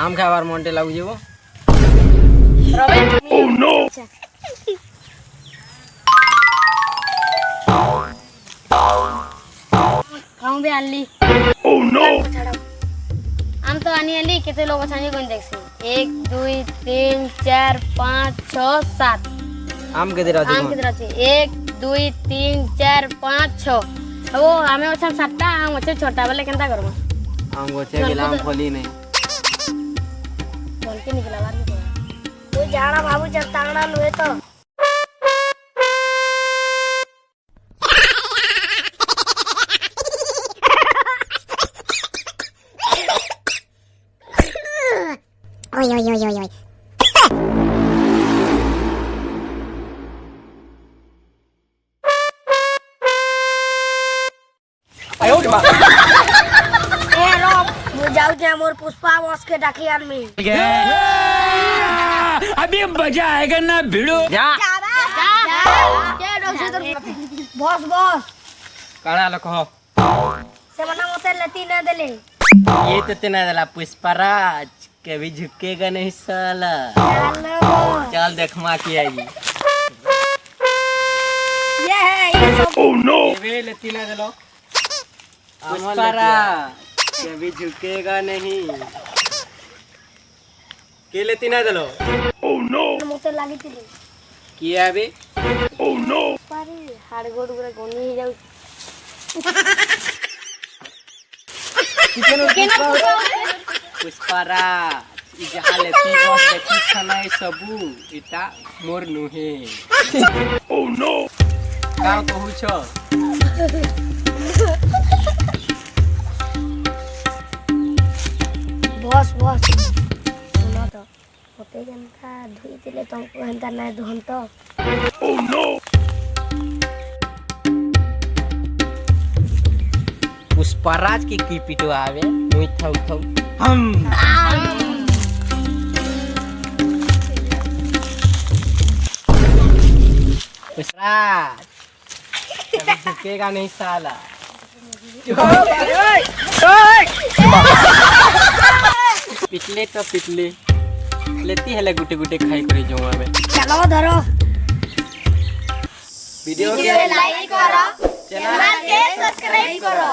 आम खाबार मनटे लागु जेबो ओह नो खाऊं भी आनली ओह नो आम तो आनी आली केते लोग छानी कोन देखसी 1 2 3 4 5 6 7 आम के दिरा आम कितना अछि 1 2 3 4 5 6 अब आमे अच्छा 7टा आम अच्छे छोटा वाले केनता करबो आम गोचे के आम फली नहीं बोल के निकला बार तू जाना बाबू जब तांगड़ा लुए तो ओय ओय ओय ओय ए रो मु जाऊ जे मोर पुष्पा बॉस के डाकी आनमी अभी मजा आएगा ना भिड़ो जा के बॉस बॉस काणा लोक हो से मना मते लेती ना देले ये तो तेना दला पुष्पराज कभी झुकेगा नहीं साला हेलो चल देख मां की आई ये सब ओह नो वे लेती ना दलो पुष्पराज कभी झुकेगा नहीं के लेती ना दलो ओह नो मते लागी थी किया बे ओह नो पारी हाड़ गोड़ गुरे गोनी ही जाऊ पुष्पराज इ जहाँ लेती बस देखी छनाई सबू इटा मोर नुहे ओह नो का कहू छ बॉस बॉस सुनो तो होते जनका धुई दिले तुमको हंता ना धुन तो ओह नो पुष्पराज की पिटो आवे मुई थौ थौ हम पुष्पराज कभी झुकेगा नहीं साला पिटले तो पिटले लेती है गुटे गुटे खाई करे जो में चलो धरो वीडियो के लाइक करो चैनल के सब्सक्राइब करो